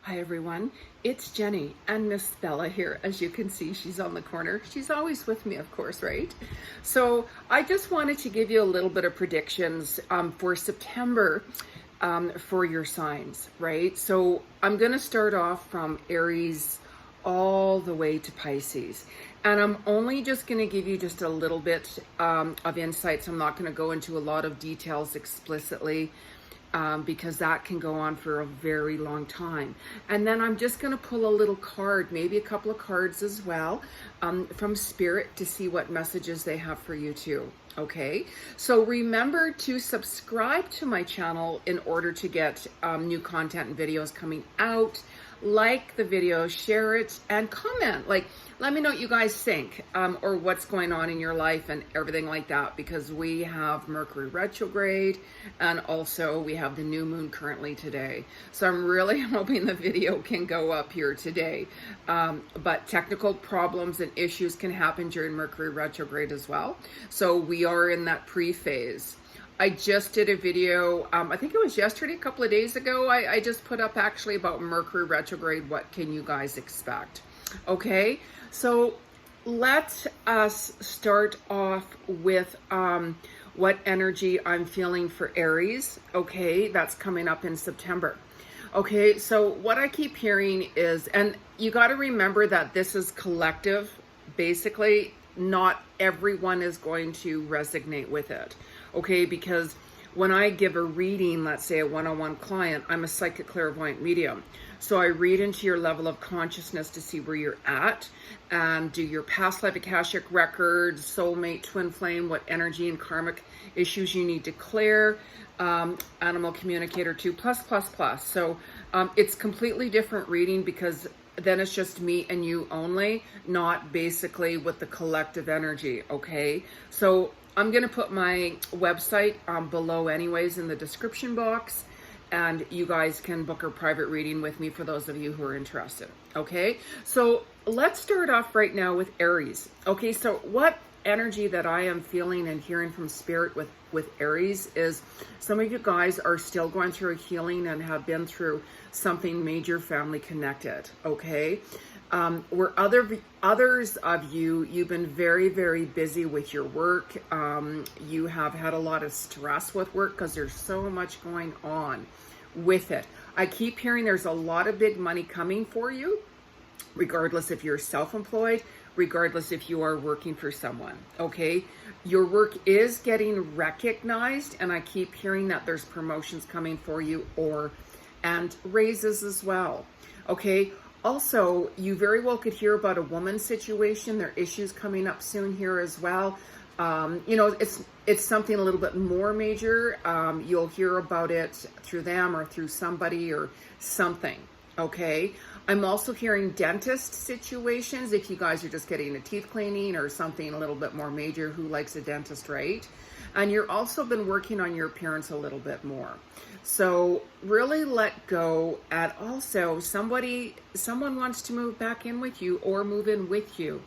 Hi everyone, it's Jenny and Miss Bella here. As you can see, she's on the corner. She's always with me, of course, right? So I just wanted to give you a little bit of predictions for September for your signs, right? So I'm going to start off from Aries all the way to Pisces. And I'm only just going to give you just a little bit of insights. I'm not going to go into a lot of details explicitly. Because that can go on for a very long time. And then I'm just going to pull a little card, maybe a couple of cards as well, from Spirit to see what messages they have for you too. Okay, so remember to subscribe to my channel in order to get new content and videos coming out. Like the video, share it, and comment. Like, let me know what you guys think, or what's going on in your life and everything like that, because we have Mercury retrograde and also we have the new moon currently today. So I'm really hoping the video can go up here today. But technical problems and issues can happen during Mercury retrograde as well. So we are in that pre-phase. I just did a video, I think it was yesterday, a couple of days ago. I just put up actually about Mercury retrograde. What can you guys expect? Okay, so let us start off with what energy I'm feeling for Aries. Okay, that's coming up in September. Okay, so what I keep hearing is, and you got to remember that this is collective. Basically, not everyone is going to resonate with it. Okay, because when I give a reading, let's say a one-on-one client, I'm a psychic clairvoyant medium. So I read into your level of consciousness to see where you're at and do your past life Akashic records, soulmate, twin flame, what energy and karmic issues you need to clear, animal communicator 2+++. So it's completely different reading because then it's just me and you only, not basically with the collective energy, okay? So I'm going to put my website below anyways in the description box, and you guys can book a private reading with me for those of you who are interested, okay? So let's start off right now with Aries. Okay, so what energy that I am feeling and hearing from Spirit with Aries is some of you guys are still going through a healing and have been through something major family connected, okay? Where others of you, you've been very, very busy with your work. You have had a lot of stress with work because there's so much going on with it. I keep hearing there's a lot of big money coming for you, regardless if you're self-employed, regardless if you are working for someone, okay? Your work is getting recognized, and I keep hearing that there's promotions coming for you and raises as well, okay? Also, you very well could hear about a woman's situation. There are issues coming up soon here as well. You know, it's something a little bit more major. You'll hear about it through them or through somebody or something, okay? I'm also hearing dentist situations. If you guys are just getting a teeth cleaning or something a little bit more major, who likes a dentist, right? And you're also been working on your appearance a little bit more. So really let go. And also someone wants to move back in with you or move in with you.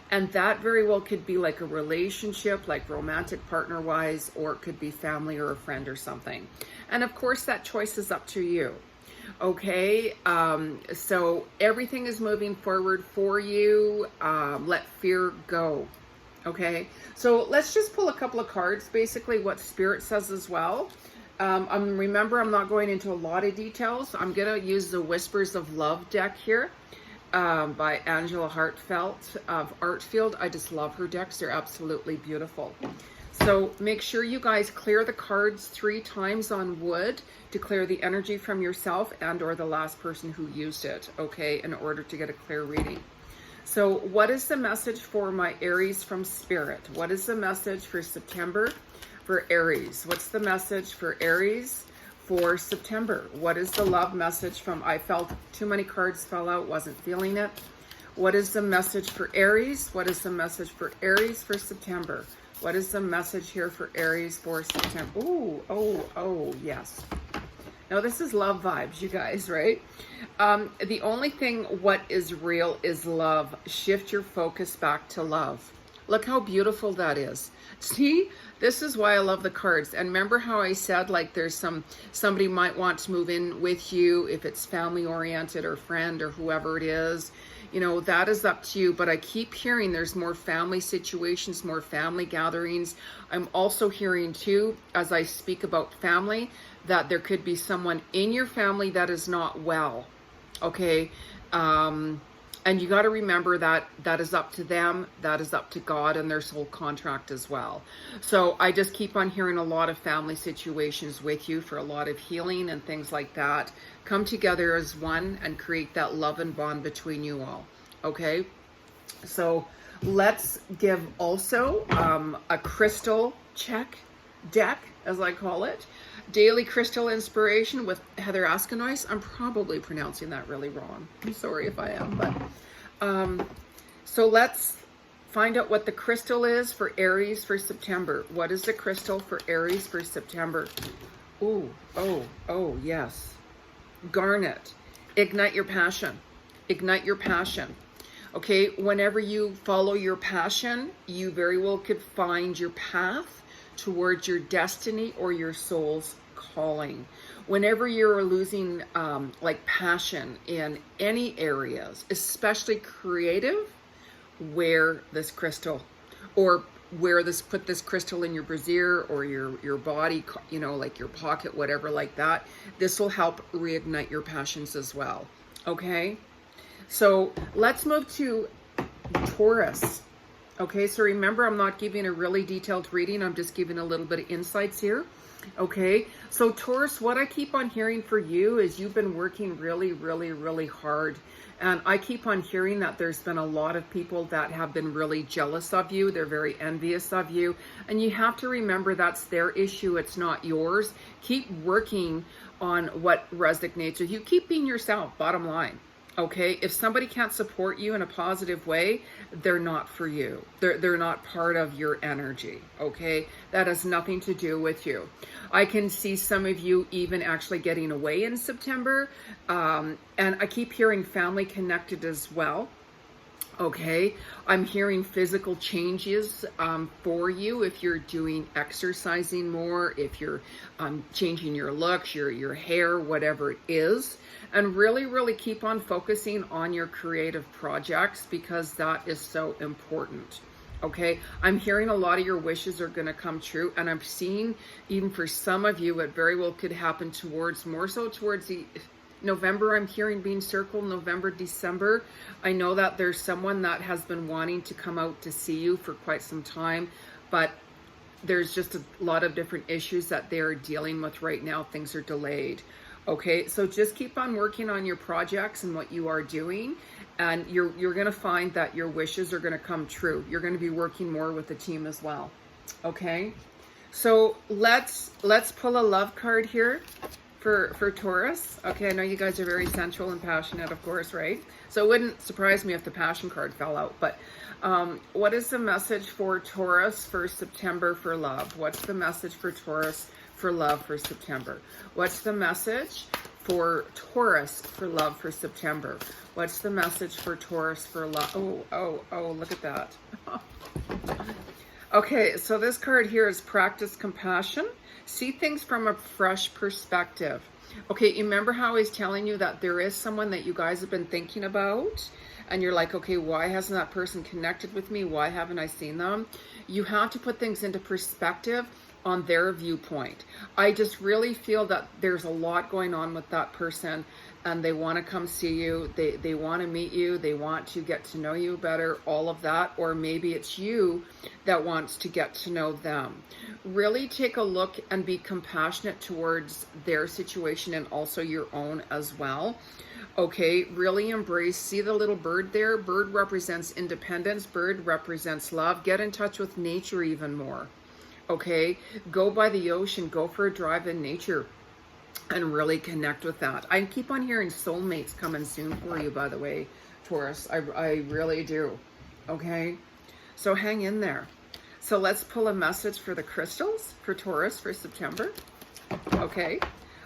And that very well could be like a relationship, like romantic partner wise, or it could be family or a friend or something. And of course that choice is up to you. Okay, so everything is moving forward for you. Let fear go. Okay, so let's just pull a couple of cards, basically what Spirit says as well. Remember, I'm not going into a lot of details. I'm going to use the Whispers of Love deck here by Angela Hartfelt of Artfield. I just love her decks. They're absolutely beautiful. So make sure you guys clear the cards 3 times on wood to clear the energy from yourself and or the last person who used it, okay, in order to get a clear reading. So what is the message for my Aries from Spirit? What is the message for September for Aries? What's the message for Aries for September? What is the love message from, I felt too many cards fell out, wasn't feeling it. What is the message for Aries? What is the message for Aries for September? What is the message here for Aries for September? Ooh, oh, yes. Now this is love vibes, you guys, right? The only thing what is real is love. Shift your focus back to love. Look how beautiful that is. See, this is why I love the cards. And remember how I said, like, there's somebody might want to move in with you if it's family oriented or friend or whoever it is. You know, that is up to you. But I keep hearing there's more family situations, more family gatherings. I'm also hearing too, as I speak about family, that there could be someone in your family that is not well. Okay. And you got to remember that that is up to them, that is up to God and their soul contract as well. So I just keep on hearing a lot of family situations with you for a lot of healing and things like that. Come together as one and create that love and bond between you all. Okay? So let's give also a crystal check deck, as I call it. Daily Crystal Inspiration with Heather Askinois. I'm probably pronouncing that really wrong. I'm sorry if I am, but so let's find out what the crystal is for Aries for September. What is the crystal for Aries for September? Oh, yes. Garnet. Ignite your passion. Ignite your passion. Okay, whenever you follow your passion, you very well could find your path towards your destiny or your soul's calling. Whenever you're losing like passion in any areas, especially creative, wear this crystal, or put this crystal in your brassiere or your body, you know, like your pocket, whatever like that. This will help reignite your passions as well. Okay, so let's move to Taurus. Okay, so remember, I'm not giving a really detailed reading. I'm just giving a little bit of insights here. Okay, so Taurus, what I keep on hearing for you is you've been working really, really, really hard. And I keep on hearing that there's been a lot of people that have been really jealous of you. They're very envious of you. And you have to remember that's their issue. It's not yours. Keep working on what resonates with you. Keep being yourself, bottom line. Okay, if somebody can't support you in a positive way, they're not for you. They're not part of your energy. Okay, that has nothing to do with you. I can see some of you even actually getting away in September, and I keep hearing family connected as well. Okay, I'm hearing physical changes for you if you're doing exercising more, if you're changing your looks, your hair, whatever it is. And really, really keep on focusing on your creative projects because that is so important. Okay, I'm hearing a lot of your wishes are going to come true. And I'm seeing even for some of you, it very well could happen more so towards the November. I'm hearing being circled, November, December. I know that there's someone that has been wanting to come out to see you for quite some time, but there's just a lot of different issues that they're dealing with right now. Things are delayed. Okay, so just keep on working on your projects and what you are doing, and you're going to find that your wishes are going to come true. You're going to be working more with the team as well. Okay, so let's pull a love card here for Taurus. Okay, I know you guys are very sensual and passionate, of course, right? So it wouldn't surprise me if the passion card fell out. But what is the message for Taurus for September for love? What's the message for Taurus for love for September? What's the message for Taurus for love for September? What's the message for Taurus for love? Oh, look at that. Okay, so this card here is practice compassion. See things from a fresh perspective. Okay, you remember how I was telling you that there is someone that you guys have been thinking about? And you're like, okay, why hasn't that person connected with me? Why haven't I seen them? You have to put things into perspective on their viewpoint. I just really feel that there's a lot going on with that person, and they want to come see you. They want to meet you. They want to get to know you better, all of that. Or maybe it's you that wants to get to know them. Really take a look and be compassionate towards their situation and also your own as well. Okay, really embrace, see the little bird there? Bird represents independence. Bird represents love. Get in touch with nature even more. Okay, go by the ocean, go for a drive in nature and really connect with that. I keep on hearing soulmates coming soon for you, by the way, Taurus. I really do. Okay, so hang in there. So let's pull a message for the crystals for Taurus for September. Okay,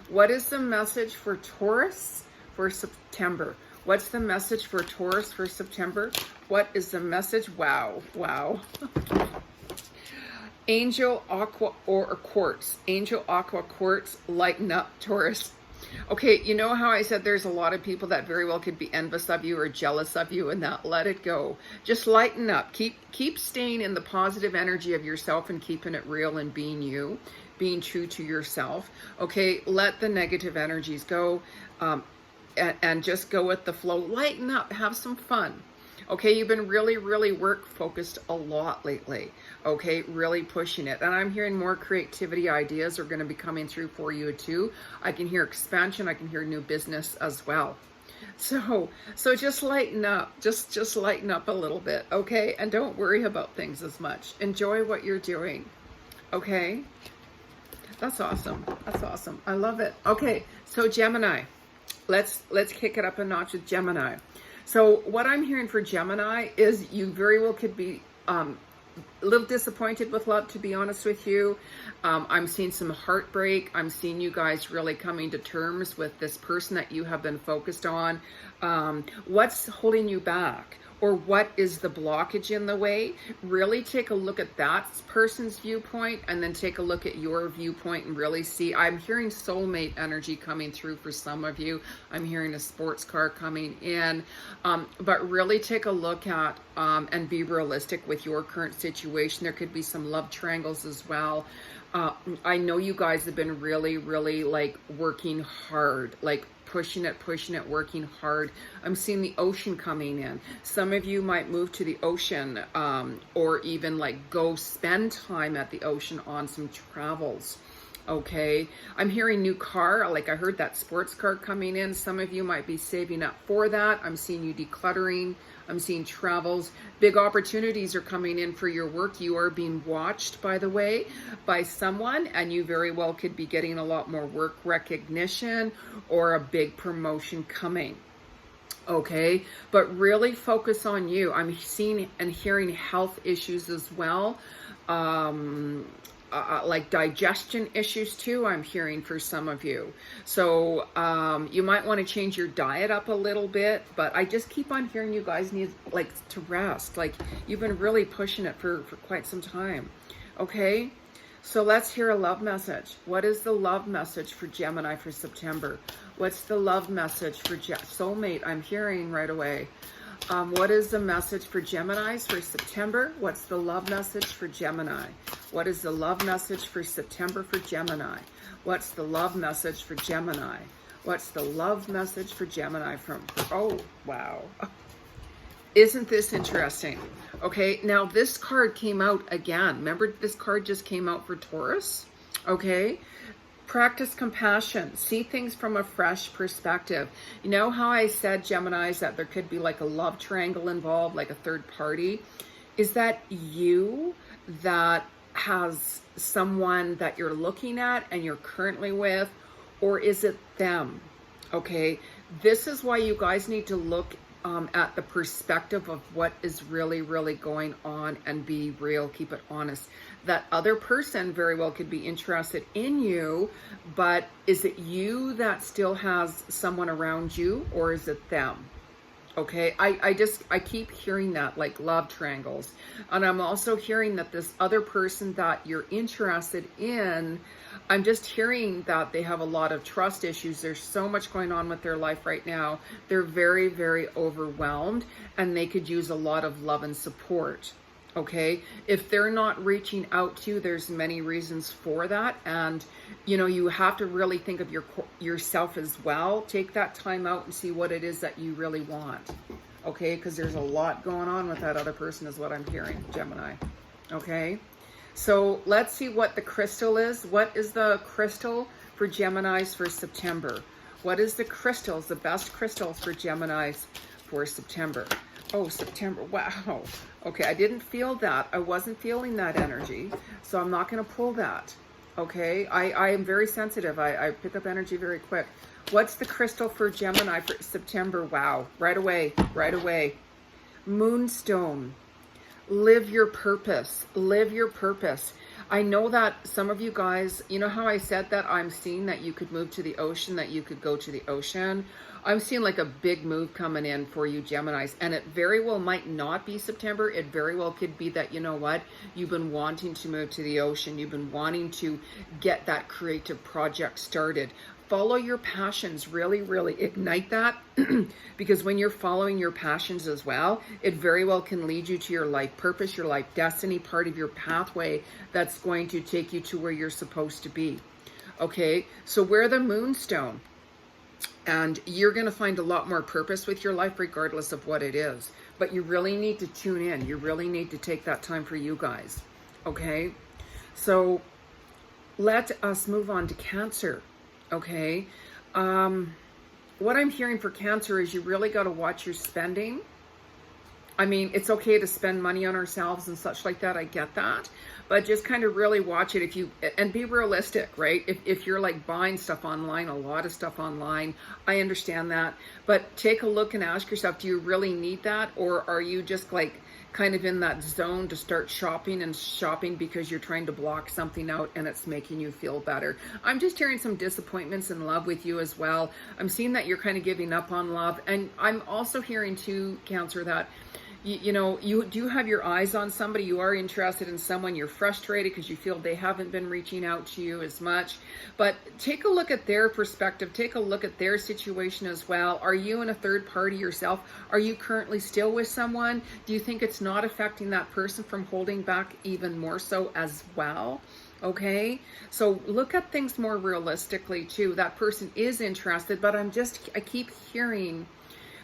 what is the message for Taurus for September? What's the message for Taurus for September? What is the message? Wow, wow. Angel Aqua or Quartz. Angel Aqua Quartz, lighten up, Taurus. Okay, you know how I said there's a lot of people that very well could be envious of you or jealous of you, and that let it go. Just lighten up. Keep staying in the positive energy of yourself and keeping it real and being you, being true to yourself. Okay, let the negative energies go, and just go with the flow. Lighten up. Have some fun. Okay, you've been really work focused a lot lately. Okay, really pushing it. And I'm hearing more creativity ideas are going to be coming through for you too. I can hear expansion. I can hear new business as well. So just lighten up. Just lighten up a little bit. Okay, and don't worry about things as much. Enjoy what you're doing. Okay, that's awesome. That's awesome. I love it. Okay, so Gemini, let's kick it up a notch with Gemini. So what I'm hearing for Gemini is you very well could be a little disappointed with love, to be honest with you. I'm seeing some heartbreak. I'm seeing you guys really coming to terms with this person that you have been focused on. What's holding you back? Or what is the blockage in the way? Really take a look at that person's viewpoint and then take a look at your viewpoint and really see. I'm hearing soulmate energy coming through for some of you. I'm hearing a sports car coming in. But really take a look at and be realistic with your current situation. There could be some love triangles as well. I know you guys have been really like working hard, like pushing it, working hard. I'm seeing the ocean coming in. Some of you might move to the ocean, or even like go spend time at the ocean on some travels. Okay, I'm hearing new car, like I heard that sports car coming in. Some of you might be saving up for that. I'm seeing you decluttering. I'm seeing travels. Big opportunities are coming in for your work. You are being watched, by the way, by someone, and you very well could be getting a lot more work recognition or a big promotion coming. Okay, but really focus on you. I'm seeing and hearing health issues as well. Like digestion issues too, I'm hearing for some of you. So you might want to change your diet up a little bit, but I just keep on hearing you guys need like to rest. Like you've been really pushing it for quite some time. Okay, so let's hear a love message. What is the love message for Gemini for September? What's the love message for soulmate? I'm hearing right away. What is the message for Geminis for September? What's the love message for Gemini? What is the love message for September for Gemini? What's the love message for Gemini? What's the love message for Gemini oh, wow. Isn't this interesting? Okay, now this card came out again. Remember this card just came out for Taurus? Okay. Practice compassion. See things from a fresh perspective. You know how I said, Geminis, that there could be like a love triangle involved, like a third party? Is that you that has someone that you're looking at and you're currently with, or is it them? Okay, this is why you guys need to look at the perspective of what is really going on and be real, keep it honest. That other person very well could be interested in you, but is it you that still has someone around you, or is it them? Okay, I keep hearing that, like love triangles. And I'm also hearing that this other person that you're interested in, I'm just hearing that they have a lot of trust issues. There's so much going on with their life right now. They're very overwhelmed, and they could use a lot of love and support. Okay, if they're not reaching out to you, there's many reasons for that. And, you know, you have to really think of yourself as well. Take that time out and see what it is that you really want. Okay, because there's a lot going on with that other person is what I'm hearing, Gemini. Okay, so let's see what the crystal is. What is the crystal for Geminis for September? What is the crystals, the best crystals for Geminis for September? Oh, September, wow. Okay, I didn't feel that. I wasn't feeling that energy, so I'm not going to pull that. Okay, I am very sensitive. I pick up energy very quick. What's the crystal for Gemini for September? Wow, right away. Moonstone. Live your purpose. Live your purpose. I know that some of you guys, you know how I said that I'm seeing that you could move to the ocean, that you could go to the ocean. I'm seeing like a big move coming in for you Geminis, and it very well might not be September. It very well could be that, you know what, you've been wanting to move to the ocean. You've been wanting to get that creative project started. Follow your passions, really, really ignite that because when you're following your passions as well, it very well can lead you to your life purpose, your life destiny, part of your pathway that's going to take you to where you're supposed to be. Okay, so wear the moonstone and you're going to find a lot more purpose with your life regardless of what it is. But you really need to tune in. You really need to take that time for you guys. Okay, so let us move on to Cancer. Okay, what I'm hearing for Cancer is you really got to watch your spending. I mean, it's okay to spend money on ourselves and such like that. I get that. But just kind of really watch it and be realistic, right? If you're like buying stuff online, a lot of stuff online, I understand that. But take a look and ask yourself, do you really need that? Or are you just like kind of in that zone to start shopping because you're trying to block something out and it's making you feel better? I'm just hearing some disappointments in love with you as well. I'm seeing that you're kind of giving up on love. And I'm also hearing too, Cancer, that you know, you do have your eyes on somebody. You are interested in someone. You're frustrated because you feel they haven't been reaching out to you as much. But take a look at their perspective. Take a look at their situation as well. Are you in a third party yourself? Are you currently still with someone? Do you think it's not affecting that person from holding back even more so as well? Okay, so look at things more realistically too. That person is interested, but I keep hearing,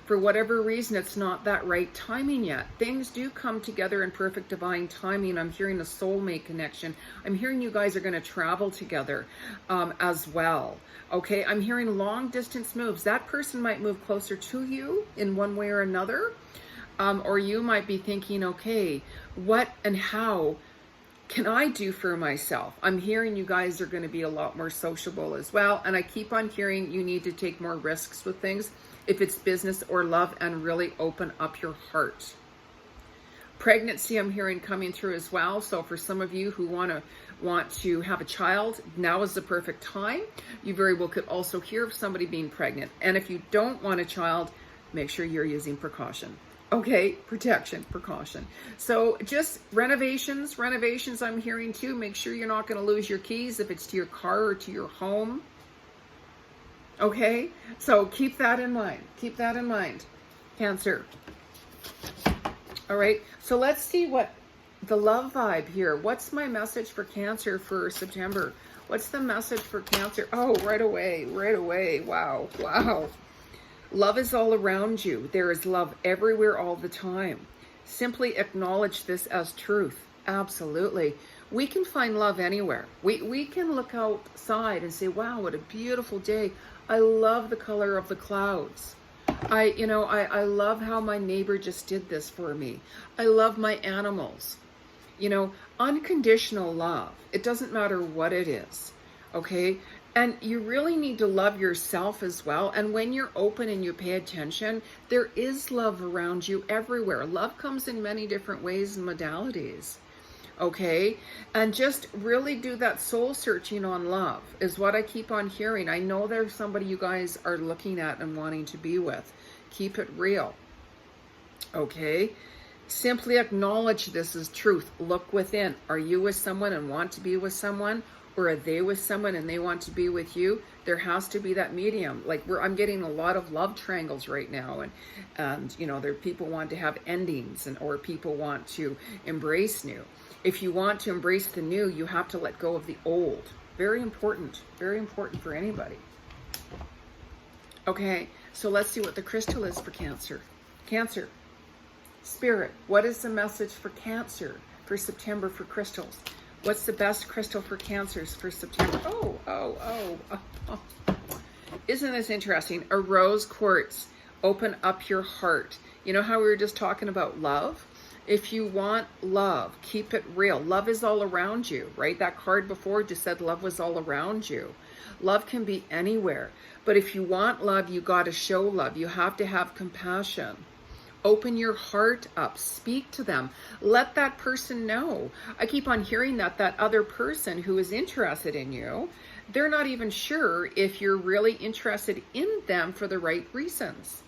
for whatever reason, it's not that right timing yet. Things do come together in perfect divine timing. I'm hearing a soulmate connection. I'm hearing you guys are going to travel together as well. Okay, I'm hearing long distance moves. That person might move closer to you in one way or another. Or you might be thinking, okay, what and how can I do for myself? I'm hearing you guys are going to be a lot more sociable as well. And I keep on hearing you need to take more risks with things, if it's business or love, and really open up your heart. Pregnancy, I'm hearing coming through as well. So for some of you who want to have a child, now is the perfect time. You very well could also hear of somebody being pregnant. And if you don't want a child, make sure you're using precaution. Okay, protection, precaution. So just renovations I'm hearing too. Make sure you're not going to lose your keys if it's to your car or to your home. Okay, so keep that in mind. Keep that in mind, Cancer. All right, so let's see what the love vibe here. What's my message for Cancer for September? What's the message for Cancer? Oh, right away. Wow. Love is all around you. There is love everywhere all the time. Simply acknowledge this as truth. Absolutely. We can find love anywhere. We can look outside and say, wow, what a beautiful day. I love the color of the clouds. I love how my neighbor just did this for me. I love my animals. You know, unconditional love. It doesn't matter what it is. Okay? And you really need to love yourself as well. And when you're open and you pay attention, there is love around you everywhere. Love comes in many different ways and modalities. Okay, and just really do that soul searching on love is what I keep on hearing. I know there's somebody you guys are looking at and wanting to be with. Keep it real. Okay, simply acknowledge this as truth. Look within. Are you with someone and want to be with someone? Or are they with someone and they want to be with you? There has to be that medium. Like I'm getting a lot of love triangles right now, and you know, there people want to have endings, or people want to embrace new. If you want to embrace the new, you have to let go of the old. Very important for anybody. Okay, so let's see what the crystal is for Cancer. Cancer, Spirit, what is the message for Cancer for September for crystals? What's the best crystal for Cancers for September? Oh. Isn't this interesting? A rose quartz. Open up your heart. You know how we were just talking about love? If you want love, keep it real. Love is all around you, right? That card before just said love was all around you. Love can be anywhere. But if you want love, you got to show love. You have to have compassion. Open your heart up, speak to them, let that person know. I keep on hearing that other person who is interested in you, they're not even sure if you're really interested in them for the right reasons.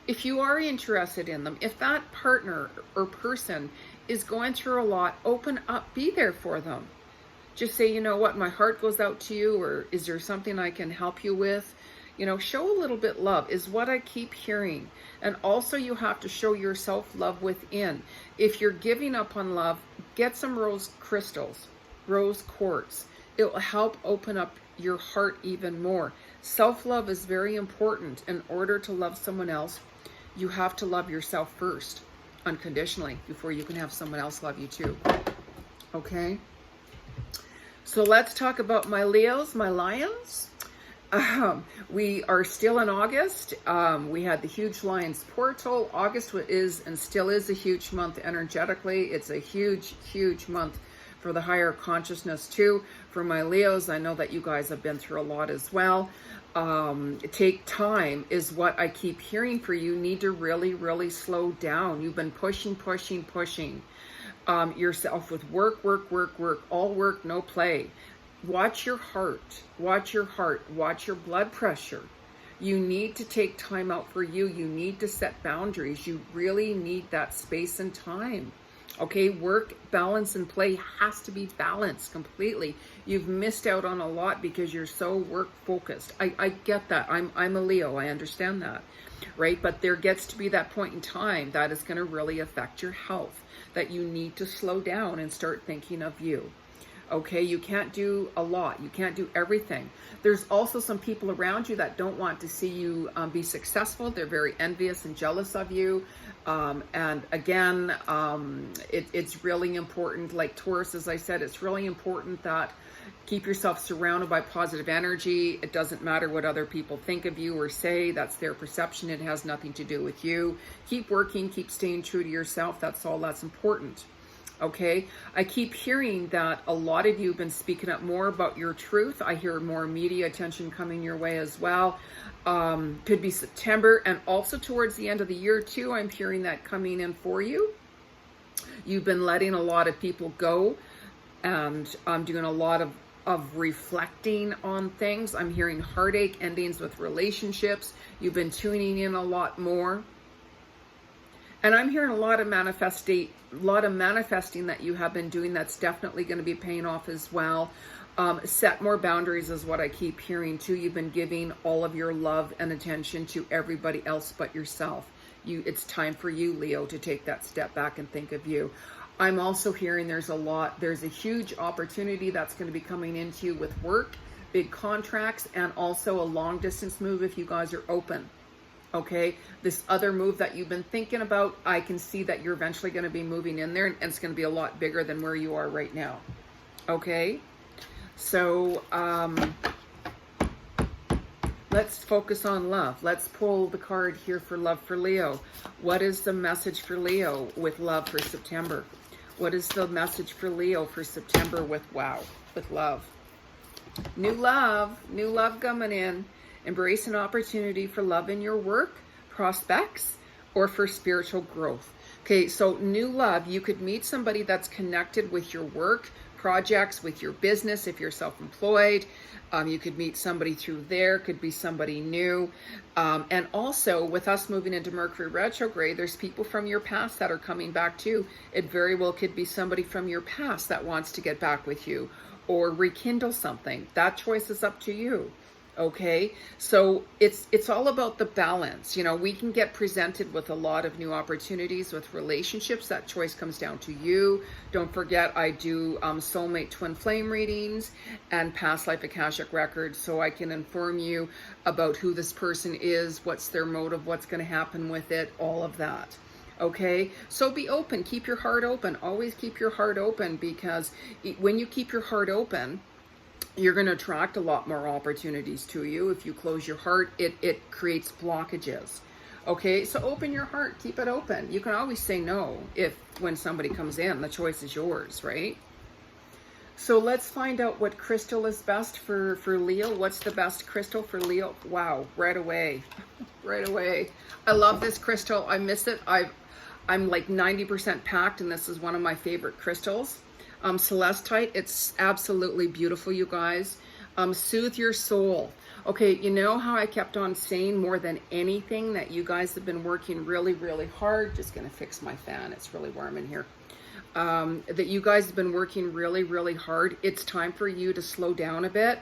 If you are interested in them, if that partner or person is going through a lot, open up, be there for them. Just say, you know what, my heart goes out to you, or is there something I can help you with? You know, show a little bit love is what I keep hearing. And also you have to show yourself love within. If you're giving up on love, get some rose crystals, rose quartz. It will help open up your heart even more. Self-love is very important. In order to love someone else, you have to love yourself first, unconditionally, before you can have someone else love you too. Okay? So let's talk about my Leos, my Lions. We are still in August. We had the huge Lions portal. August is and still is a huge month energetically. It's a huge, huge month for the higher consciousness too. For my Leos, I know that you guys have been through a lot as well. Take time is what I keep hearing for you. Need to really, really slow down. You've been pushing yourself with work, all work, no play. Watch your heart, watch your heart, watch your blood pressure. You need to take time out for you. You need to set boundaries. You really need that space and time. Okay, work, balance, and play has to be balanced completely. You've missed out on a lot because you're so work focused. I get that. I'm a Leo. I understand that, right? But there gets to be that point in time that is going to really affect your health, that you need to slow down and start thinking of you. Okay, you can't do a lot. You can't do everything. There's also some people around you that don't want to see you be successful. They're very envious and jealous of you. And again, it's really important, like Taurus, as I said, it's really important that keep yourself surrounded by positive energy. It doesn't matter what other people think of you or say. That's their perception. It has nothing to do with you. Keep working, keep staying true to yourself. That's all that's important. Okay, I keep hearing that a lot of you have been speaking up more about your truth. I hear more media attention coming your way as well. Could be September, and also towards the end of the year too. I'm hearing that coming in for you. You've been letting a lot of people go, and doing a lot of reflecting on things. I'm hearing heartache endings with relationships. You've been tuning in a lot more. And I'm hearing a lot of manifesting that you have been doing that's definitely going to be paying off as well. Set more boundaries is what I keep hearing too. You've been giving all of your love and attention to everybody else but yourself. It's time for you, Leo, to take that step back and think of you. I'm also hearing there's a huge opportunity that's going to be coming into you with work, big contracts, and also a long distance move if you guys are open. Okay, this other move that you've been thinking about, I can see that you're eventually going to be moving in there, and it's going to be a lot bigger than where you are right now. Okay, so let's focus on love. Let's pull the card here for love for Leo. What is the message for Leo with love for September? What is the message for Leo for September with love? New love coming in. Embrace an opportunity for love in your work, prospects, or for spiritual growth. Okay, so new love, you could meet somebody that's connected with your work, projects, with your business if you're self-employed. You could meet somebody through there, could be somebody new. And also with us moving into Mercury retrograde, there's people from your past that are coming back too. It very well could be somebody from your past that wants to get back with you or rekindle something. That choice is up to you. Okay, so it's all about the balance. You know, we can get presented with a lot of new opportunities with relationships. That choice comes down to you. Don't forget, I do soulmate twin flame readings and past life Akashic records, so I can inform you about who this person is, what's their motive, what's going to happen with it, all of that. Okay, so be open, keep your heart open. Always keep your heart open, because when you keep your heart open, you're going to attract a lot more opportunities to you. If you close your heart, it creates blockages. Okay, so open your heart, keep it open. You can always say no when somebody comes in. The choice is yours, right? So let's find out what crystal is best for Leo. What's the best crystal for Leo? Wow, right away. Right away. I love this crystal. I miss it. I'm like 90% packed, and this is one of my favorite crystals. Celestite, it's absolutely beautiful, you guys. Soothe your soul. Okay, you know how I kept on saying more than anything that you guys have been working really, really hard. Just gonna fix my fan. It's really warm in here. That you guys have been working really, really hard. It's time for you to slow down a bit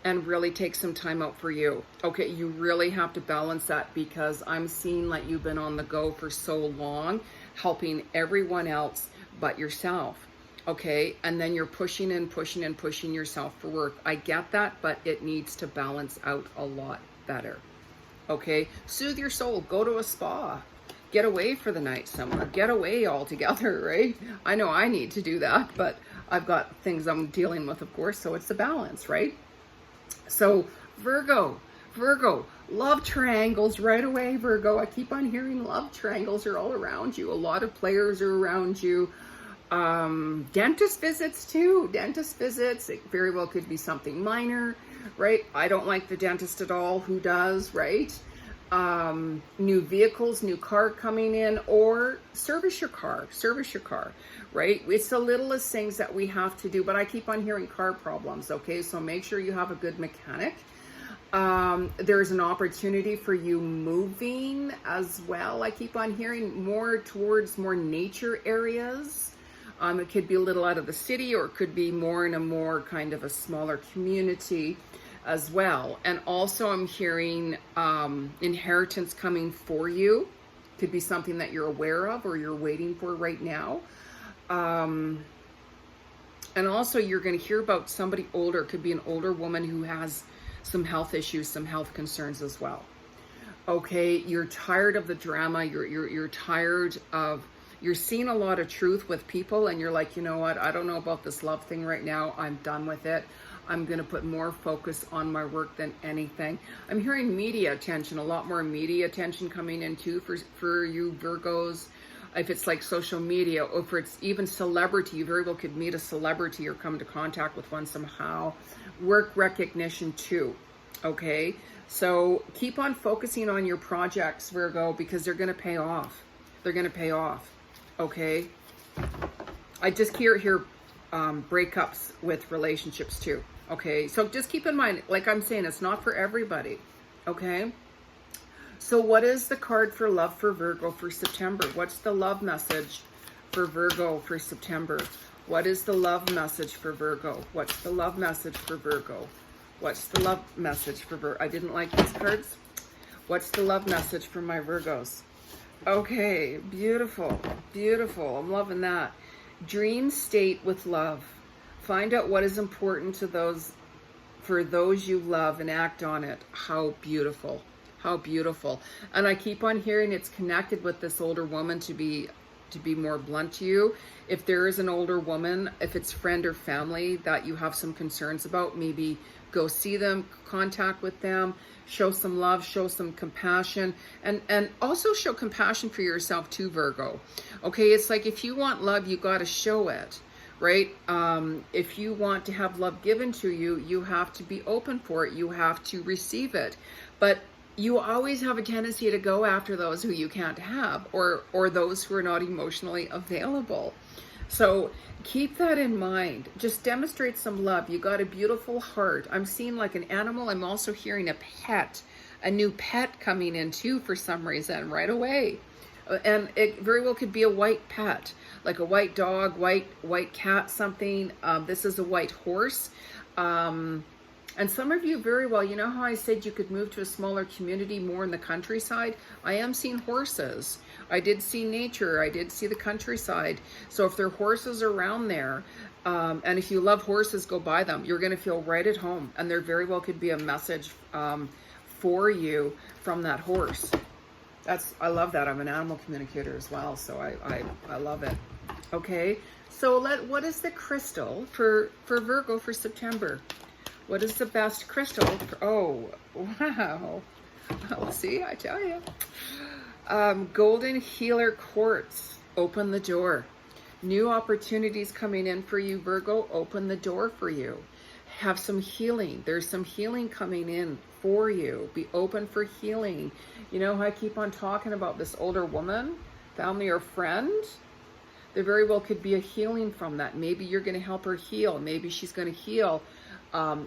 and really take some time out for you. Okay, you really have to balance that, because I'm seeing like you've been on the go for so long, helping everyone else but yourself. Okay, and then you're pushing and pushing and pushing yourself for work. I get that, but it needs to balance out a lot better. Okay, soothe your soul. Go to a spa. Get away for the night somewhere. Get away altogether, right? I know I need to do that, but I've got things I'm dealing with, of course, so it's a balance, right? So Virgo, love triangles right away, Virgo. I keep on hearing love triangles are all around you. A lot of players are around you. Dentist visits too. Dentist visits, it very well could be something minor, right? I don't like the dentist at all. Who does, right? New vehicles, new car coming in, or service your car, right? It's the littlest things that we have to do, but I keep on hearing car problems. Okay, so make sure you have a good mechanic. There's an opportunity for you moving as well. I keep on hearing more towards more nature areas. It could be a little out of the city, or it could be more in a more kind of a smaller community as well. And also I'm hearing inheritance coming for you. Could be something that you're aware of or you're waiting for right now. And also you're going to hear about somebody older. It could be an older woman who has some health issues, some health concerns as well. Okay, you're tired of the drama. You're tired of, you're seeing a lot of truth with people, and you're like, you know what, I don't know about this love thing right now. I'm done with it. I'm going to put more focus on my work than anything. I'm hearing media attention, a lot more media attention coming in too for you Virgos. If it's like social media, or if it's even celebrity, you very well could meet a celebrity or come into contact with one somehow. Work recognition too, okay? So keep on focusing on your projects, Virgo, because they're going to pay off. They're going to pay off, okay? I just hear breakups with relationships too, okay? So just keep in mind, like I'm saying, it's not for everybody, okay? So what is the card for love for Virgo for September? What's the love message for Virgo for September? What is the love message for Virgo? What's the love message for Virgo? What's the love message for Virgo? I didn't like these cards. What's the love message for my Virgos? Okay, beautiful, beautiful. I'm loving that. Dream state with love. Find out what is important to those, for those you love, and act on it. How beautiful. How beautiful. And I keep on hearing it's connected with this older woman, to be more blunt to you. If there is an older woman, if it's friend or family that you have some concerns about, maybe go see them, contact with them, show some love, show some compassion, and also show compassion for yourself too, Virgo. Okay, it's like if you want love, you got to show it, right? If you want to have love given to you, you have to be open for it. You have to receive it. But you always have a tendency to go after those who you can't have, or those who are not emotionally available. So keep that in mind. Just demonstrate some love. You got a beautiful heart. I'm seeing like an animal. I'm also hearing a pet, a new pet coming in too for some reason right away. And it very well could be a white pet, like a white dog, white cat, something. This is a white horse. And some of you very well, you know how I said you could move to a smaller community, more in the countryside? I am seeing horses. I did see nature. I did see the countryside. So if there are horses around there, and if you love horses, go buy them. You're going to feel right at home. And there very well could be a message for you from that horse. I love that. I'm an animal communicator as well, so I love it. Okay, so what is the crystal for Virgo for September? What is the best crystal? Oh, wow. Oh, see, I tell you. Golden Healer Quartz. Open the door. New opportunities coming in for you, Virgo. Open the door for you. Have some healing. There's some healing coming in for you. Be open for healing. You know, I keep on talking about this older woman, family or friend. There very well could be a healing from that. Maybe you're going to help her heal. Maybe she's going to heal.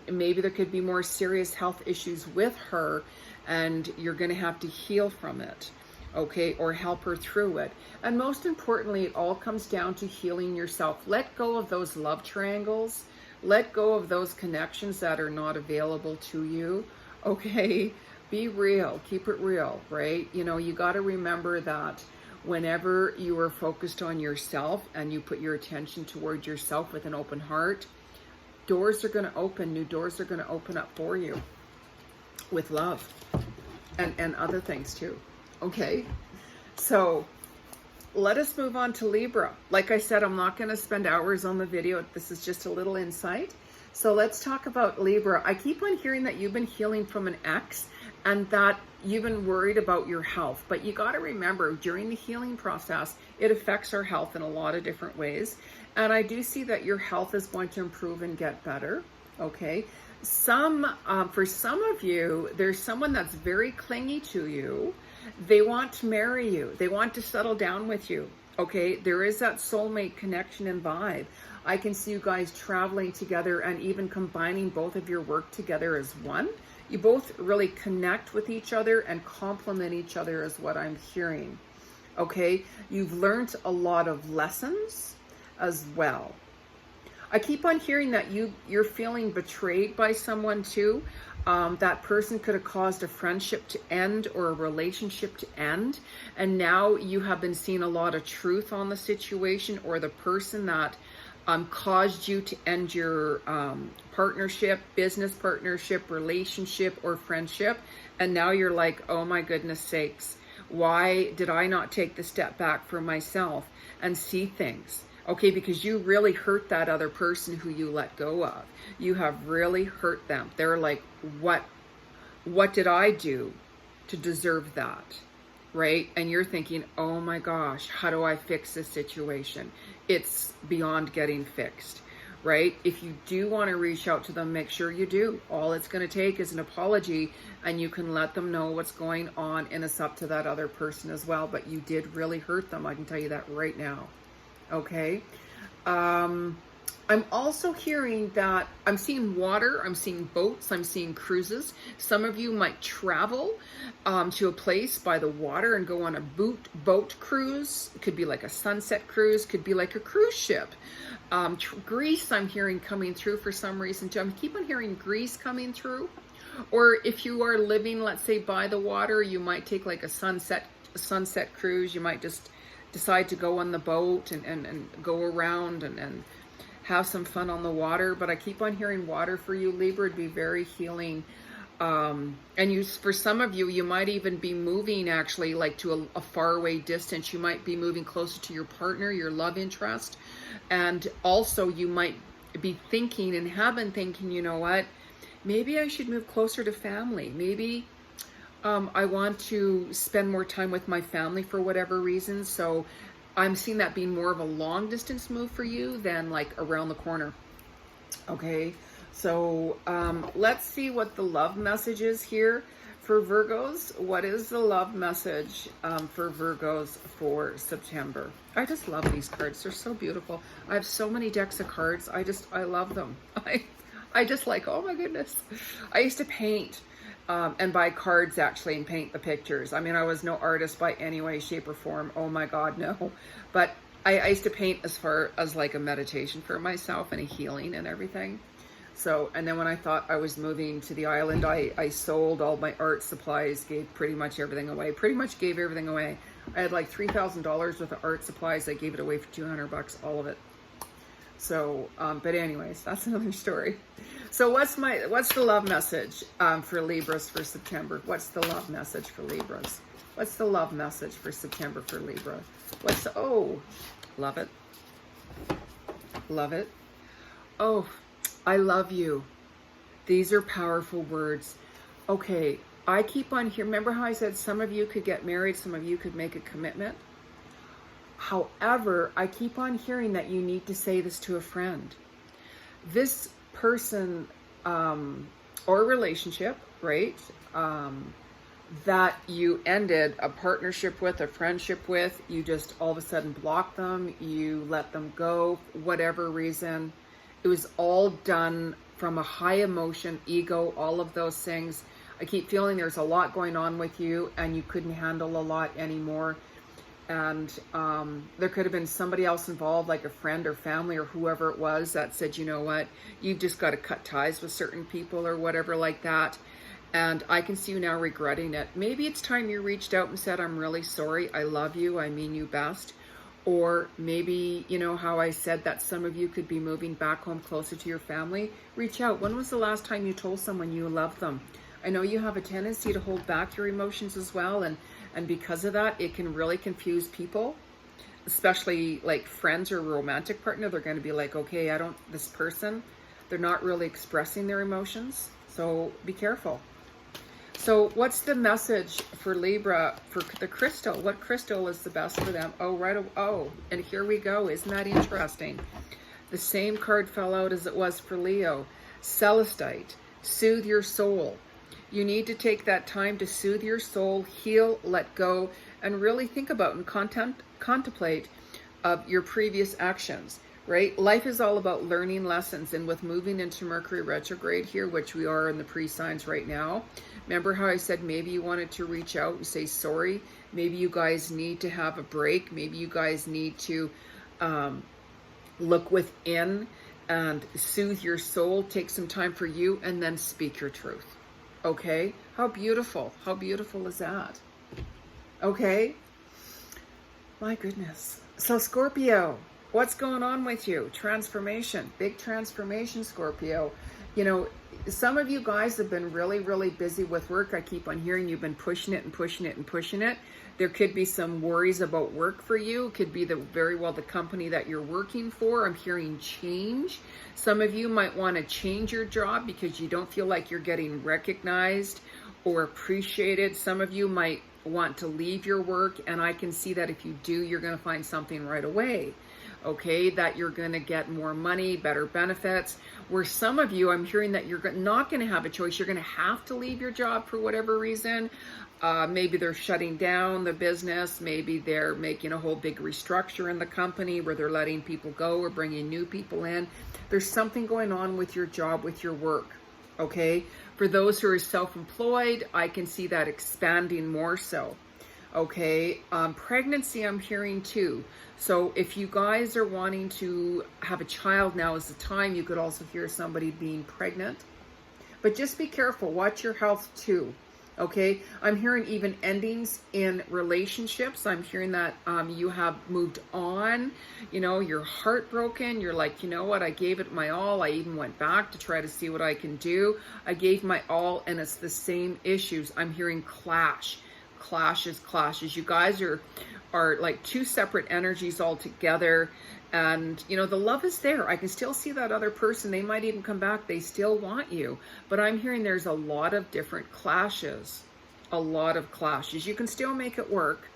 Maybe there could be more serious health issues with her, and you're going to have to heal from it, okay, or help her through it. And most importantly, it all comes down to healing yourself. Let go of those love triangles. Let go of those connections that are not available to you, okay? Be real. Keep it real, right? You know, you got to remember that whenever you are focused on yourself and you put your attention toward yourself with an open heart, doors are going to open. New doors are going to open up for you with love and other things too. Okay, so let us move on to Libra. Like I said, I'm not going to spend hours on the video. This is just a little insight. So let's talk about Libra. I keep on hearing that you've been healing from an ex and that you've been worried about your health. But you got to remember, during the healing process, it affects our health in a lot of different ways. And I do see that your health is going to improve and get better. Okay. For some of you, there's someone that's very clingy to you. They want to marry you. They want to settle down with you. Okay. There is that soulmate connection and vibe. I can see you guys traveling together and even combining both of your work together as one. You both really connect with each other and complement each other is what I'm hearing. Okay. You've learned a lot of lessons as well. I keep on hearing that you're feeling betrayed by someone too. That person could have caused a friendship to end or a relationship to end. And now you have been seeing a lot of truth on the situation, or the person that caused you to end your partnership, business partnership, relationship, or friendship. And now you're like, oh my goodness sakes, why did I not take the step back for myself and see things? Okay, because you really hurt that other person who you let go of. You have really hurt them. They're like, what did I do to deserve that? Right? And you're thinking, oh my gosh, how do I fix this situation? It's beyond getting fixed, right? If you do want to reach out to them, make sure you do. All it's going to take is an apology, and you can let them know what's going on, and it's up to that other person as well. But you did really hurt them. I can tell you that right now. Okay. I'm also hearing that I'm seeing water, I'm seeing boats, I'm seeing cruises. Some of you might travel to a place by the water and go on a boat cruise. It could be like a sunset cruise, could be like a cruise ship. Greece, I'm hearing coming through for some reason too. I keep on hearing Greece coming through. Or if you are living, let's say, by the water, you might take like a sunset cruise. You might just decide to go on the boat and go around and have some fun on the water. But I keep on hearing water for you, Libra. It'd be very healing. And for some of you, you might even be moving actually like to a faraway distance. You might be moving closer to your partner, your love interest. And also you might be thinking and have been thinking, you know what, maybe I should move closer to family. Maybe I want to spend more time with my family for whatever reason. So I'm seeing that being more of a long distance move for you than like around the corner. Okay. So let's see what the love message is here for Virgos. What is the love message for Virgos for September? I just love these cards. They're so beautiful. I have so many decks of cards. I love them. I just like, oh my goodness. I used to paint and buy cards actually and paint the pictures. I mean, I was no artist by any way, shape, or form. Oh my God, no. But I used to paint as far as like a meditation for myself and a healing and everything. So, and then when I thought I was moving to the island, I sold all my art supplies, gave pretty much everything away. I had like $3,000 worth of art supplies. I gave it away for $200, all of it. So, but anyways, that's another story. So what's the love message for Libras for September? What's the love message for Libras? What's the love message for September for Libra? Love it. Love it. Oh, I love you. These are powerful words. Okay, I keep on here. Remember how I said some of you could get married, some of you could make a commitment? However, I keep on hearing that you need to say this to a friend. This person or relationship, right, that you ended a partnership with, a friendship with, you just all of a sudden block them, you let them go, whatever reason. It was all done from a high emotion, ego, all of those things. I keep feeling there's a lot going on with you and you couldn't handle a lot anymore. And there could have been somebody else involved, like a friend or family or whoever it was, that said, you know what, you've just got to cut ties with certain people or whatever like that. And I can see you now regretting it. Maybe it's time you reached out and said, I'm really sorry, I love you, I mean you best. Or maybe, you know, how I said that some of you could be moving back home closer to your family. Reach out. When was the last time you told someone you love them? I know you have a tendency to hold back your emotions as well. And because of that, it can really confuse people, especially like friends or romantic partner. They're going to be like, okay, this person, they're not really expressing their emotions. So be careful. So what's the message for Libra for the crystal? What crystal is the best for them? Oh, and here we go. Isn't that interesting? The same card fell out as it was for Leo. Celestite, soothe your soul. You need to take that time to soothe your soul, heal, let go, and really think about and contemplate your previous actions, right? Life is all about learning lessons, and with moving into Mercury retrograde here, which we are in the pre-signs right now, remember how I said maybe you wanted to reach out and say sorry? Maybe you guys need to have a break. Maybe you guys need to look within and soothe your soul, take some time for you, and then speak your truth. Okay? How beautiful. How beautiful is that? Okay? My goodness. So Scorpio, what's going on with you? Transformation. Big transformation, Scorpio. You know, some of you guys have been really, really busy with work. I keep on hearing you've been pushing it and pushing it and pushing it. There could be some worries about work for you. It could be very well the company that you're working for. I'm hearing change. Some of you might want to change your job because you don't feel like you're getting recognized or appreciated. Some of you might want to leave your work, and I can see that if you do, you're going to find something right away. Okay, that you're going to get more money, better benefits. Where some of you, I'm hearing that you're not going to have a choice. You're going to have to leave your job for whatever reason. Maybe they're shutting down the business. Maybe they're making a whole big restructure in the company where they're letting people go or bringing new people in. There's something going on with your job, with your work. Okay, for those who are self-employed, I can see that expanding more so. Okay, pregnancy I'm hearing too. So if you guys are wanting to have a child, now is the time. You could also hear somebody being pregnant. But just be careful. Watch your health too. Okay, I'm hearing even endings in relationships. I'm hearing that you have moved on. You know, you're heartbroken. You're like, you know what? I gave it my all. I even went back to try to see what I can do. I gave my all, and it's the same issues. I'm hearing clashes. You guys are like two separate energies all together. And, you know, the love is there. I can still see that other person. They might even come back. They still want you. But I'm hearing there's a lot of different clashes. A lot of clashes. You can still make it work.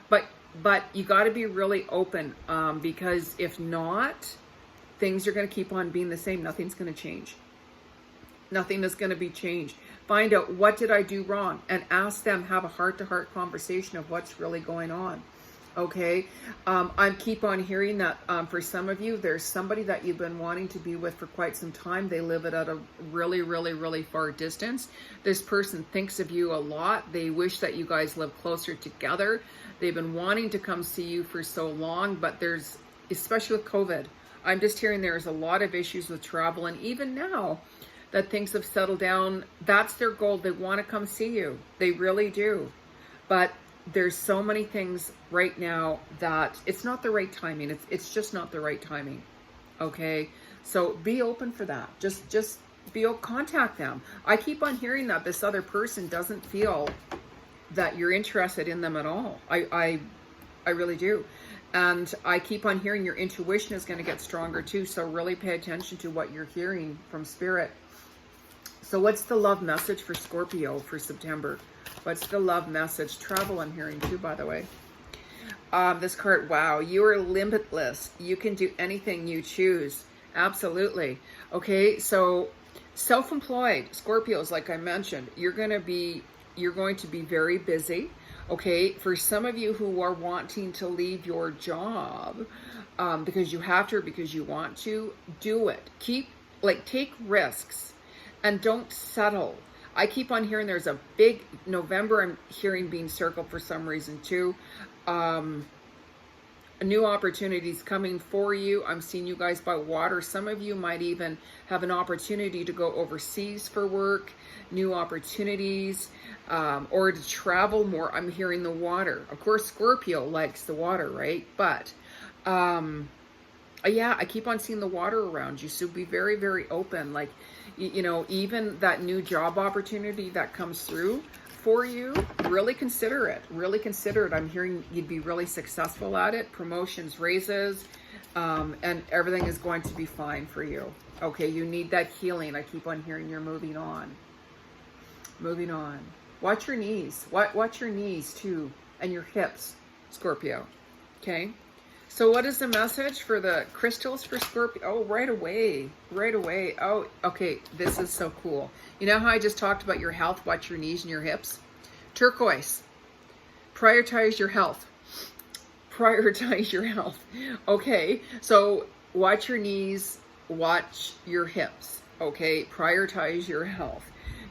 But you got to be really open. Because if not, things are going to keep on being the same. Nothing's going to change. Nothing is going to be changed. Find out, what did I do wrong? And ask them, have a heart-to-heart conversation of what's really going on. Okay, I keep on hearing that for some of you, there's somebody that you've been wanting to be with for quite some time. They live at a really, really, really far distance. This person thinks of you a lot. They wish that you guys live closer together. They've been wanting to come see you for so long, but there's, especially with COVID, I'm just hearing there's a lot of issues with travel. And even now that things have settled down, that's their goal. They want to come see you. They really do. But there's so many things right now that it's not the right timing. It's just not the right timing. Okay, so be open for that. Just contact them. I keep on hearing that this other person doesn't feel that you're interested in them at all. I really do. And I keep on hearing your intuition is going to get stronger too. So really pay attention to what you're hearing from spirit. So what's the love message for Scorpio for September? What's the love message? Travel I'm hearing too, by the way. This card, wow, you are limitless. You can do anything you choose. Absolutely. Okay, so self-employed Scorpios, like I mentioned, you're going to be very busy. Okay, for some of you who are wanting to leave your job, because you have to, or because you want to, do it. Take risks and don't settle. I keep on hearing there's a big November, I'm hearing being circled for some reason too. New opportunities coming for you. I'm seeing you guys by water. Some of you might even have an opportunity to go overseas for work, new opportunities, or to travel more. I'm hearing the water. Of course, Scorpio likes the water, right? But yeah, I keep on seeing the water around you. So be very, very open. Like, you know, even that new job opportunity that comes through for you, really consider it. Really consider it. I'm hearing you'd be really successful at it. Promotions, raises, and everything is going to be fine for you. Okay, you need that healing. I keep on hearing you're moving on. Moving on. Watch your knees. Watch your knees too, and your hips, Scorpio. Okay. So what is the message for the crystals for Scorpio? Oh, right away. Right away. Oh, okay. This is so cool. You know how I just talked about your health? Watch your knees and your hips. Turquoise. Prioritize your health. Prioritize your health. Okay. So watch your knees. Watch your hips. Okay. Prioritize your health.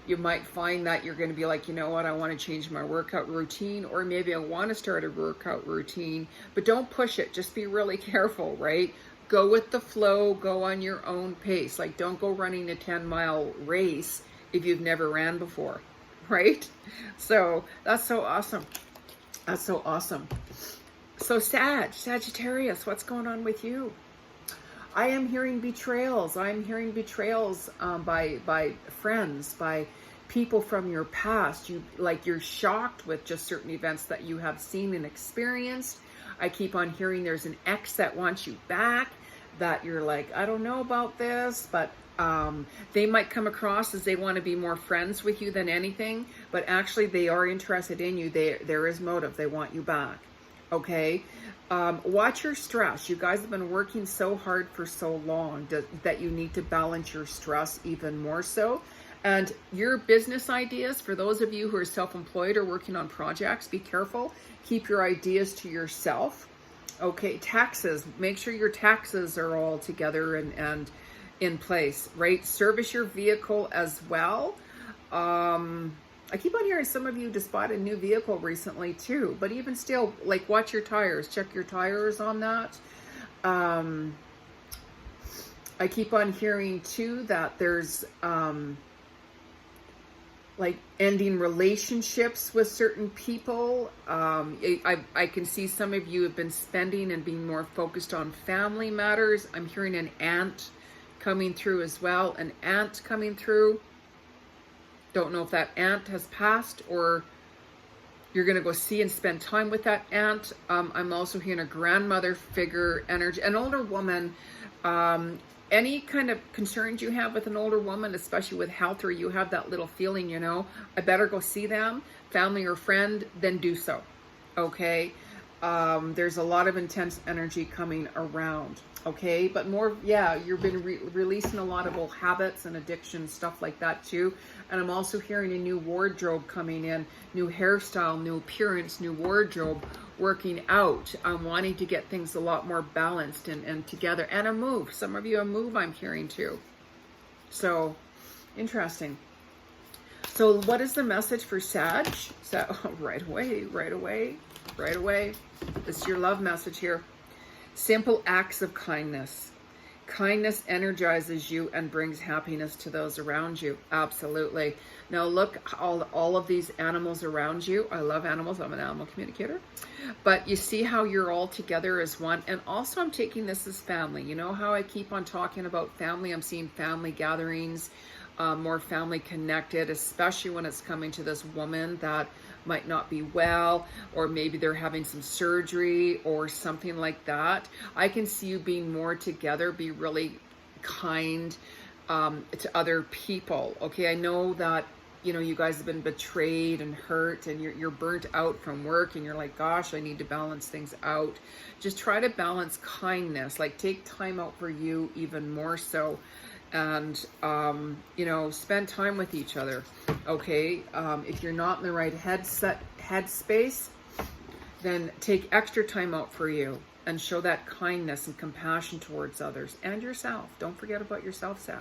You might find that you're going to be like, you know what, I want to change my workout routine, or maybe I want to start a workout routine, but don't push it. Just be really careful, right? Go with the flow, go on your own pace. Like, don't go running a 10-mile race if you've never ran before, right? So that's so awesome. That's so awesome. So Sagittarius, what's going on with you? I am hearing betrayals. I'm hearing betrayals by friends, by people from your past. You're shocked with just certain events that you have seen and experienced. I keep on hearing there's an ex that wants you back, that you're like, I don't know about this, but they might come across as they want to be more friends with you than anything, but actually they are interested in you. There is motive. They want you back. Okay. Watch your stress. You guys have been working so hard for so long that you need to balance your stress even more so. And your business ideas, for those of you who are self-employed or working on projects, be careful. Keep your ideas to yourself. Okay, taxes. Make sure your taxes are all together and in place, right? Service your vehicle as well. I keep on hearing some of you just bought a new vehicle recently too, but even still, like, watch your tires, check your tires on that. I keep on hearing too that there's like ending relationships with certain people. I can see some of you have been spending and being more focused on family matters. I'm hearing an aunt coming through as well, an aunt coming through. Don't know if that aunt has passed or you're going to go see and spend time with that aunt. I'm also hearing a grandmother figure energy, an older woman. Any kind of concerns you have with an older woman, especially with health, or you have that little feeling, you know, I better go see them, family or friend, then do so. Okay. There's a lot of intense energy coming around. Okay. But more, yeah, you've been releasing a lot of old habits and addictions, stuff like that too. And I'm also hearing a new wardrobe coming in, new hairstyle, new appearance, new wardrobe working out. I'm wanting to get things a lot more balanced and together. And a move. Some of you a move I'm hearing too. So, interesting. So what is the message for Sag? So, right away. This is your love message here. Simple acts of kindness. Kindness energizes you and brings happiness to those around you. Absolutely. Now look, all of these animals around you. I love animals. I'm an animal communicator. But you see how you're all together as one. And also I'm taking this as family. You know how I keep on talking about family? I'm seeing family gatherings, more family connected, especially when it's coming to this woman that might not be well, or maybe they're having some surgery or something like that. I can see you being more together, be really kind to other people. Okay, I know that you know, you guys have been betrayed and hurt, and you're burnt out from work, and you're like, gosh, I need to balance things out. Just try to balance kindness, like take time out for you even more so. And, you know, spend time with each other. Okay. If you're not in the right headspace, then take extra time out for you and show that kindness and compassion towards others and yourself. Don't forget about yourself, Sag.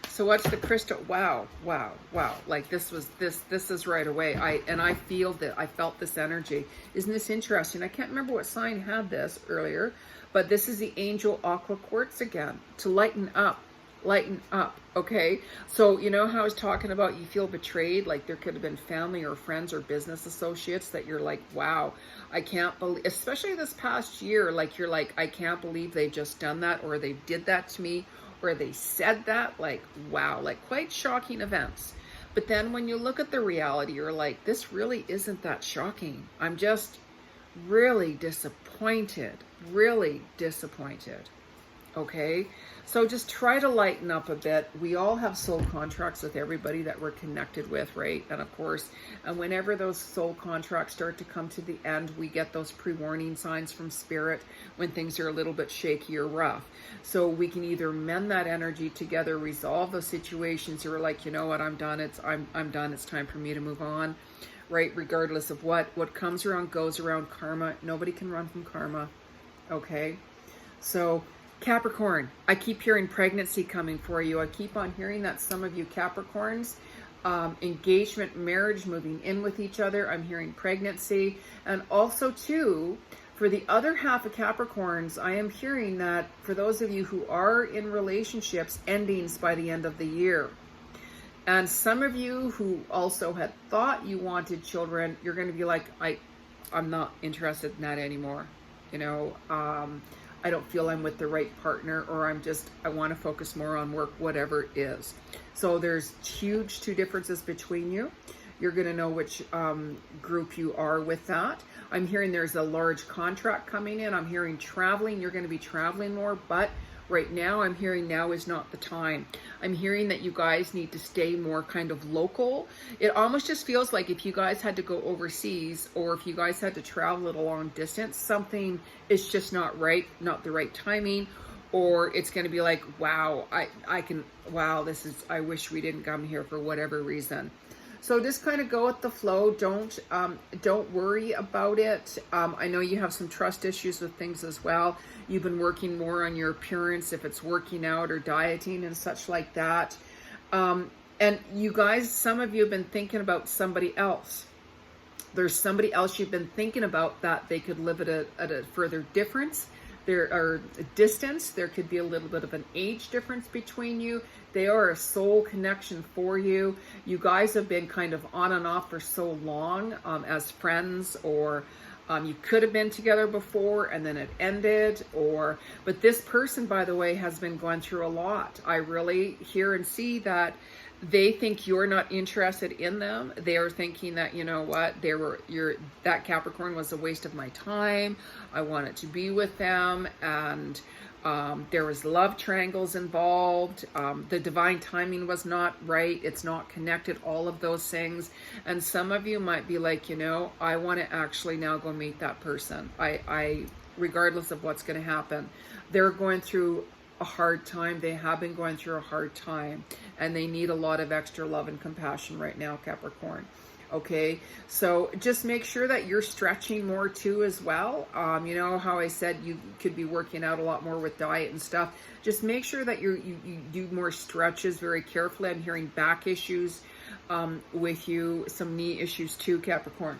So what's the crystal? Wow, wow, wow. Like this is right away. I felt this energy. Isn't this interesting? I can't remember what sign had this earlier, but this is the angel aqua quartz again, to lighten up. Lighten up. Okay. So you know how I was talking about you feel betrayed, like there could have been family or friends or business associates that you're like, wow, I can't believe, especially this past year, like you're like, I can't believe they just done that, or they did that to me, or they said that, like, wow, like quite shocking events. But then when you look at the reality, you're like, this really isn't that shocking. I'm just really disappointed, really disappointed. Okay, so just try to lighten up a bit. We all have soul contracts with everybody that we're connected with, right? And of course, and whenever those soul contracts start to come to the end, we get those pre-warning signs from spirit when things are a little bit shaky or rough. So we can either mend that energy together, resolve those situations, or like, you know what, I'm done. I'm done. It's time for me to move on, right? Regardless of what comes around goes around. Karma. Nobody can run from karma. Okay, so Capricorn, I keep hearing pregnancy coming for you. I keep on hearing that some of you Capricorns, engagement, marriage, moving in with each other. I'm hearing pregnancy. And also too, for the other half of Capricorns, I am hearing that for those of you who are in relationships, endings by the end of the year. And some of you who also had thought you wanted children, you're going to be like, I'm not interested in that anymore. You know, I don't feel I'm with the right partner, or I want to focus more on work, whatever it is. So there's huge two differences between you. You're going to know which group you are with that. I'm hearing there's a large contract coming in. I'm hearing traveling. You're going to be traveling more, but right now I'm hearing now is not the time. I'm hearing that you guys need to stay more kind of local. It almost just feels like if you guys had to go overseas, or if you guys had to travel at a long distance, something is just not right, not the right timing, or it's going to be like, wow, I wish we didn't come here for whatever reason. So just kind of go with the flow. Don't worry about it. I know you have some trust issues with things as well. You've been working more on your appearance, if it's working out or dieting and such like that. And you guys, some of you have been thinking about somebody else. There's somebody else you've been thinking about that they could live at a further difference. There are a distance. There could be a little bit of an age difference between you. They are a soul connection for you. You guys have been kind of on and off for so long as friends, or you could have been together before and then it ended, but this person, by the way, has been going through a lot. I really hear and see that they think you're not interested in them. They are thinking that, you know what, that Capricorn was a waste of my time. I wanted to be with them, and there was love triangles involved. The divine timing was not right. It's not connected, all of those things. And some of you might be like, you know, I want to actually now go meet that person. I regardless of what's going to happen, they're going through a hard time. They have been going through a hard time, and they need a lot of extra love and compassion right now, Capricorn. Okay, so just make sure that you're stretching more too as well. You know how I said you could be working out a lot more with diet and stuff. Just make sure that you do more stretches very carefully. I'm hearing back issues with you, some knee issues too, Capricorn.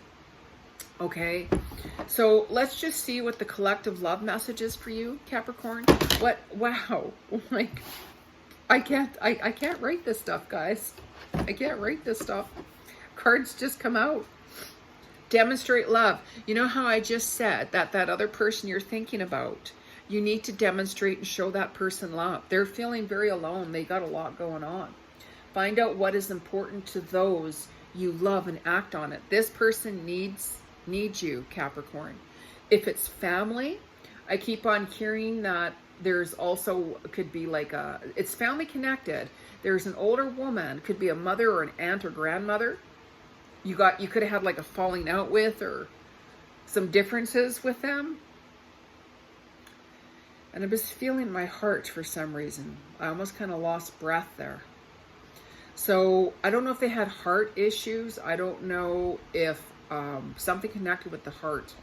Okay, so let's just see what the collective love message is for you, Capricorn. Wow, like I can't write this stuff, guys. I can't write this stuff. Cards just come out. Demonstrate love. You know how I just said that other person you're thinking about, you need to demonstrate and show that person love. They're feeling very alone. They got a lot going on. Find out what is important to those you love and act on it. This person needs you, Capricorn. If it's family, I keep on hearing that There's also, could be like it's family connected. There's an older woman, could be a mother or an aunt or grandmother. You could have had like a falling out with, or some differences with them. And I'm just feeling my heart for some reason. I almost kind of lost breath there. So I don't know if they had heart issues. I don't know if something connected with the heart.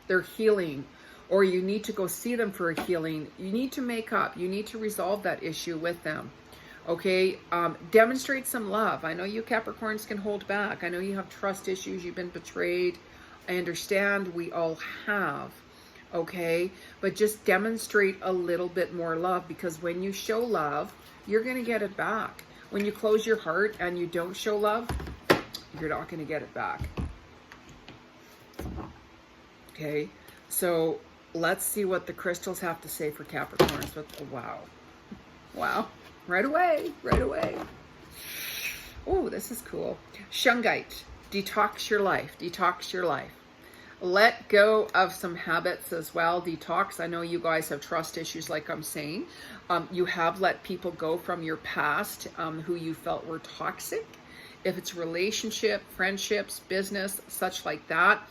They're healing, or you need to go see them for a healing. You need to make up. You need to resolve that issue with them. Okay, demonstrate some love. I know you Capricorns can hold back. I know you have trust issues. You've been betrayed. I understand, we all have. Okay, but just demonstrate a little bit more love, because when you show love, you're going to get it back. When you close your heart and you don't show love, you're not going to get it back. Okay, so let's see what the crystals have to say for Capricorns. Wow. Wow. Right away. Oh, this is cool. Shungite. Detox your life. Detox your life. Let go of some habits as well. Detox. I know you guys have trust issues, like I'm saying. You have let people go from your past who you felt were toxic. If it's relationship, friendships, business, such like that.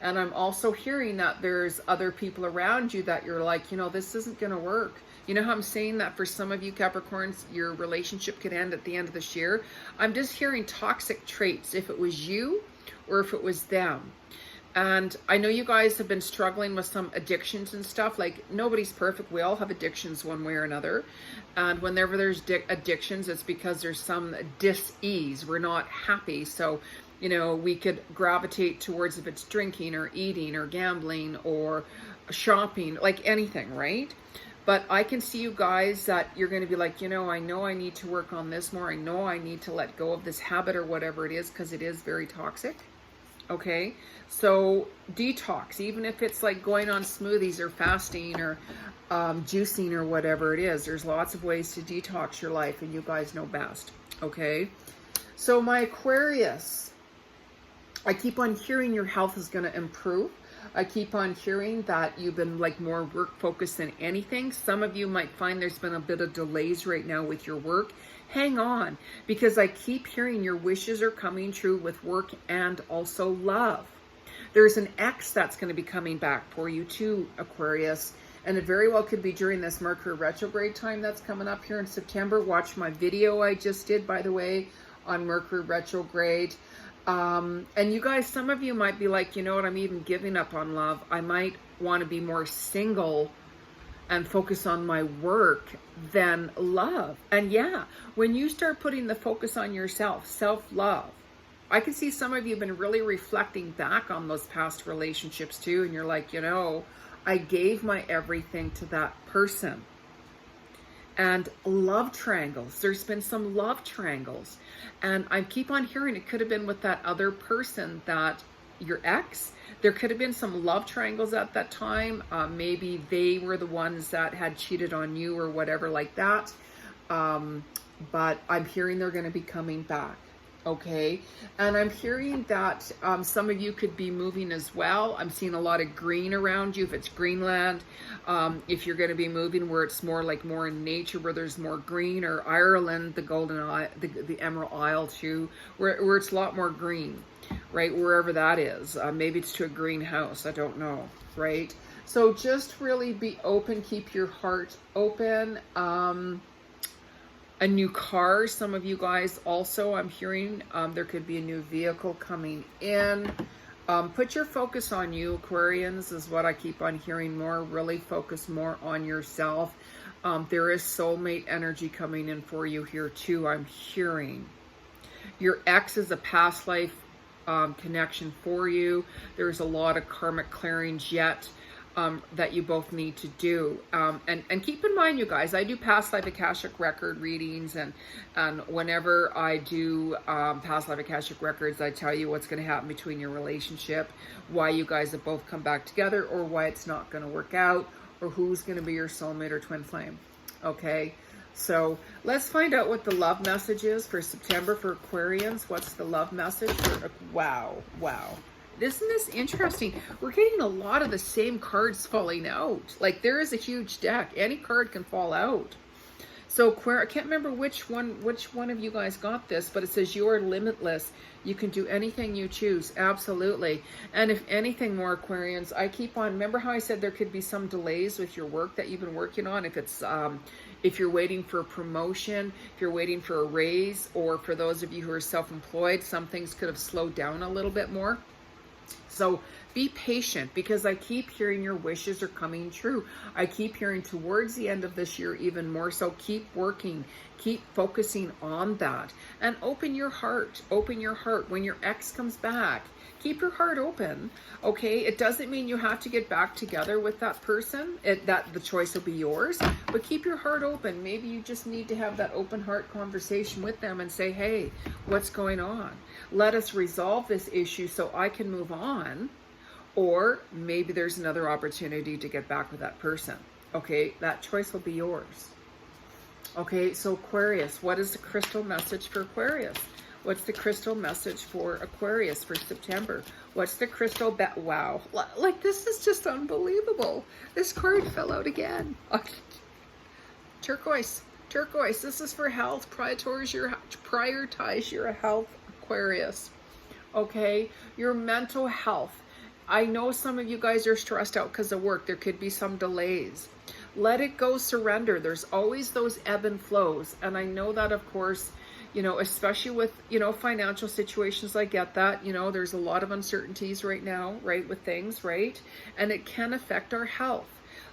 And I'm also hearing that there's other people around you that you're like, this isn't going to work. You know how I'm saying that for some of you Capricorns, your relationship could end at the end of this year? I'm just hearing toxic traits, if it was you or if it was them. And I know you guys have been struggling with some addictions and stuff. Like, nobody's perfect. We all have addictions one way or another. And whenever there's addictions, it's because there's some dis-ease. We're not happy. So, we could gravitate towards, if it's drinking or eating or gambling or shopping, like anything, right? But I can see you guys that you're going to be like, I know I need to work on this more. I know I need to let go of this habit or whatever it is, because it is very toxic. Okay, so detox, even if it's like going on smoothies or fasting or juicing or whatever it is, there's lots of ways to detox your life, and you guys know best. Okay, so my Aquarius, I keep on hearing your health is going to improve. I keep on hearing that you've been like more work focused than anything. Some of you might find there's been a bit of delays right now with your work. Hang on, because I keep hearing your wishes are coming true with work and also love. There's an ex that's going to be coming back for you too, Aquarius. And it very well could be during this Mercury retrograde time that's coming up here in September. Watch my video I just did, by the way, on Mercury retrograde. And you guys, some of you might be like, what, I'm even giving up on love. I might want to be more single and focus on my work than love. And yeah, when you start putting the focus on yourself, self-love, I can see some of you have been really reflecting back on those past relationships too. And you're like, I gave my everything to that person. And love triangles. There's been some love triangles. And I keep on hearing it could have been with that other person, that your ex. There could have been some love triangles at that time. Maybe they were the ones that had cheated on you or whatever like that. But I'm hearing they're going to be coming back. Okay. And I'm hearing that some of you could be moving as well. I'm seeing a lot of green around you. If it's Greenland, if you're going to be moving where it's more in nature, where there's more green, or Ireland, the Golden Isle, the Emerald Isle too, where it's a lot more green, right? Wherever that is. Maybe it's to a greenhouse. I don't know. Right. So just really be open. Keep your heart open. A new car, some of you guys also, I'm hearing there could be a new vehicle coming in. Put your focus on you, Aquarians, is what I keep on hearing more. Really focus more on yourself. There is soulmate energy coming in for you here too, I'm hearing. Your ex is a past life connection for you. There's a lot of karmic clearings yet that you both need to do. And keep in mind, you guys, I do past life Akashic record readings, and whenever I do past life Akashic records, I tell you what's going to happen between your relationship, why you guys have both come back together, or why it's not going to work out, or who's going to be your soulmate or twin flame. Okay, so let's find out what the love message is for September for Aquarians. What's the love message for, wow. Isn't this interesting? We're getting a lot of the same cards falling out. Like there is a huge deck. Any card can fall out. So I can't remember which one of you guys got this, but it says you're limitless. You can do anything you choose. Absolutely. And if anything more, Aquarians, I keep on, remember how I said there could be some delays with your work that you've been working on? If it's, if you're waiting for a promotion, if you're waiting for a raise, or for those of you who are self-employed, some things could have slowed down a little bit more. So be patient, because I keep hearing your wishes are coming true. I keep hearing towards the end of this year even more. So keep working, keep focusing on that, and open your heart. Open your heart. When your ex comes back, keep your heart open. Okay, it doesn't mean you have to get back together with that person. That the choice will be yours, but keep your heart open. Maybe you just need to have that open heart conversation with them and say, hey, what's going on? Let us resolve this issue so I can move on. Or maybe there's another opportunity to get back with that person. Okay, that choice will be yours. Okay, so Aquarius, what is the crystal message for Aquarius? What's the crystal message for Aquarius for September? What's the crystal wow, like this is just unbelievable. This card fell out again. Turquoise, this is for health. Prioritize your health, Aquarius. Okay, your mental health. I know some of you guys are stressed out because of work. There could be some delays. Let it go, surrender. There's always those ebb and flows. And I know that, of course, you know, especially with, you know, financial situations, I get that, you know, there's a lot of uncertainties right now, right, with things, right? And it can affect our health.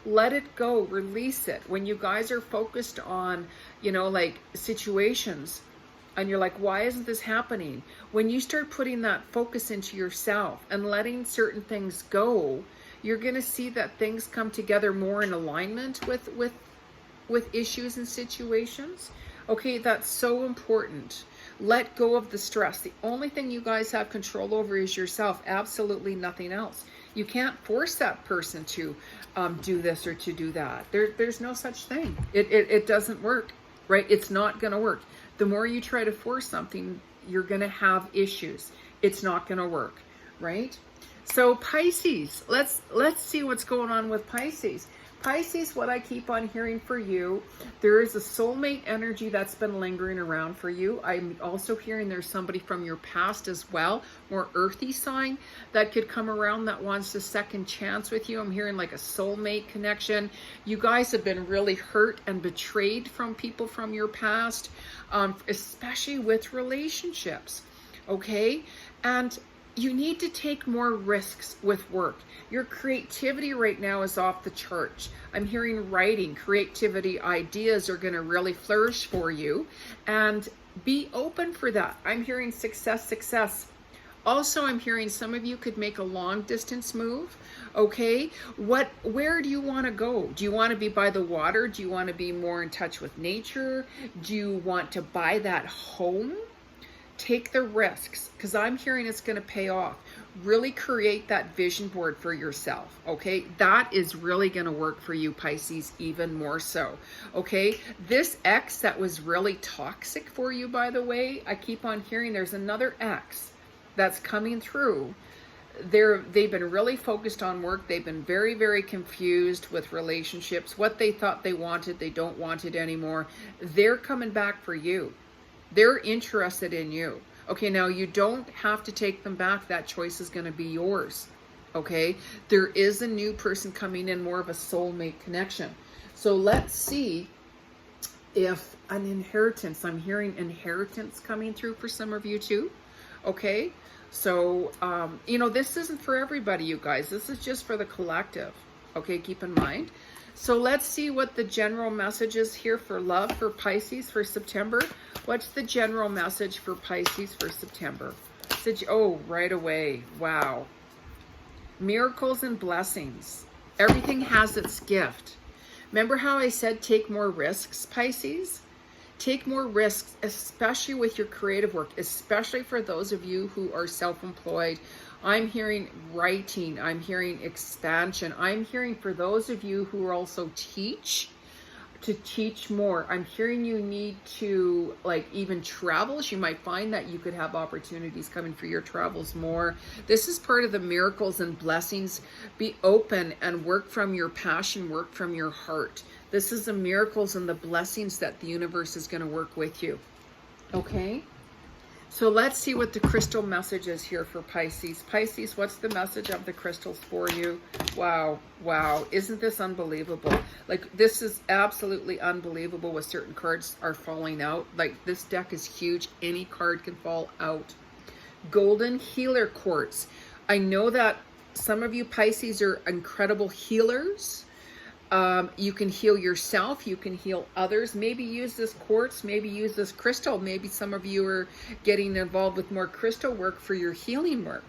Let it go, release it. When you guys are focused on, you know, like situations, and you're like, why isn't this happening? When you start putting that focus into yourself and letting certain things go, you're going to see that things come together more in alignment with issues and situations. Okay, that's so important. Let go of the stress. The only thing you guys have control over is yourself. Absolutely nothing else. You can't force that person to do this or to do that. There's no such thing. It doesn't work, right? It's not going to work. The more you try to force something, you're going to have issues. It's not going to work, right? So Pisces, let's see what's going on with Pisces. Pisces, what I keep on hearing for you, there is a soulmate energy that's been lingering around for you. I'm also hearing there's somebody from your past as well, more earthy sign, that could come around that wants a second chance with you. I'm hearing like a soulmate connection. You guys have been really hurt and betrayed from people from your past, especially with relationships, okay? And you need to take more risks with work. Your creativity right now is off the charts. I'm hearing writing, creativity, ideas are going to really flourish for you, and be open for that. I'm hearing success. Also, I'm hearing some of you could make a long distance move. Okay, where do you want to go? Do you want to be by the water? Do you want to be more in touch with nature? Do you want to buy that home? Take the risks, because I'm hearing it's going to pay off. Really create that vision board for yourself, okay? That is really going to work for you, Pisces, even more so, okay? This ex that was really toxic for you, by the way, I keep on hearing there's another ex that's coming through. They've been really focused on work. They've been very, very confused with relationships. What they thought they wanted, they don't want it anymore. They're coming back for you. They're interested in you. Okay, now you don't have to take them back. That choice is going to be yours. Okay, there is a new person coming in, more of a soulmate connection. So let's see if an inheritance, I'm hearing inheritance coming through for some of you too. Okay, so, you know, this isn't for everybody, you guys. This is just for the collective. Okay, keep in mind. So let's see what the general message is here for love for Pisces for September. What's the general message for Pisces for September? Oh, right away. Wow. Miracles and blessings. Everything has its gift. Remember how I said take more risks, Pisces? Take more risks, especially with your creative work, especially for those of you who are self-employed. I'm hearing writing. I'm hearing expansion. I'm hearing for those of you who also teach, to teach more. I'm hearing you need to like even travels. You might find that you could have opportunities coming for your travels more. This is part of the miracles and blessings. Be open and work from your passion, work from your heart. This is the miracles and the blessings that the universe is going to work with you. Okay? So let's see what the crystal message is here for Pisces. Pisces, what's the message of the crystals for you? Wow, wow. Isn't this unbelievable? Like, this is absolutely unbelievable with certain cards are falling out. Like, this deck is huge. Any card can fall out. Golden healer quartz. I know that some of you Pisces are incredible healers. You can heal yourself, you can heal others. Maybe use this quartz, maybe use this crystal. Maybe some of you are getting involved with more crystal work for your healing work.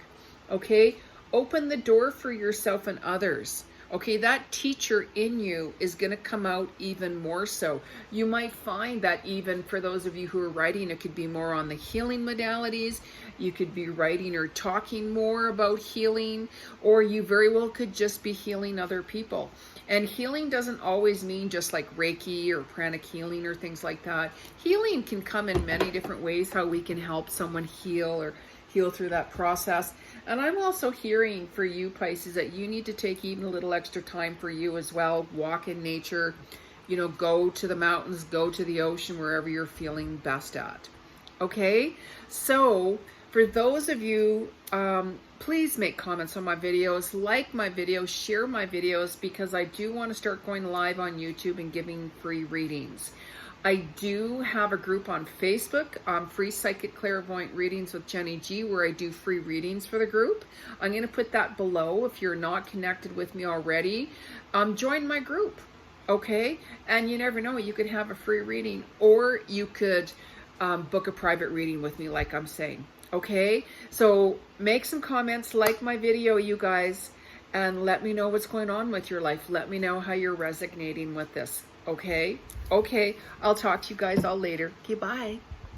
Okay, open the door for yourself and others. Okay, that teacher in you is going to come out even more so. You might find that even for those of you who are writing, it could be more on the healing modalities. You could be writing or talking more about healing, or you very well could just be healing other people. And healing doesn't always mean just like Reiki or pranic healing or things like that. Healing can come in many different ways, how we can help someone heal or heal through that process. And I'm also hearing for you Pisces that you need to take even a little extra time for you as well. Walk in nature, you know, go to the mountains, go to the ocean, wherever you're feeling best at. Okay, so for those of you, please make comments on my videos, like my videos, share my videos, because I do want to start going live on YouTube and giving free readings. I do have a group on Facebook, Free Psychic Clairvoyant Readings with Jeni Ji, where I do free readings for the group. I'm going to put that below if you're not connected with me already. Join my group, okay? And you never know, you could have a free reading, or you could book a private reading with me like I'm saying, okay? So make some comments, like my video, you guys, and let me know what's going on with your life. Let me know how you're resonating with this. Okay? Okay, I'll talk to you guys all later. Okay, bye.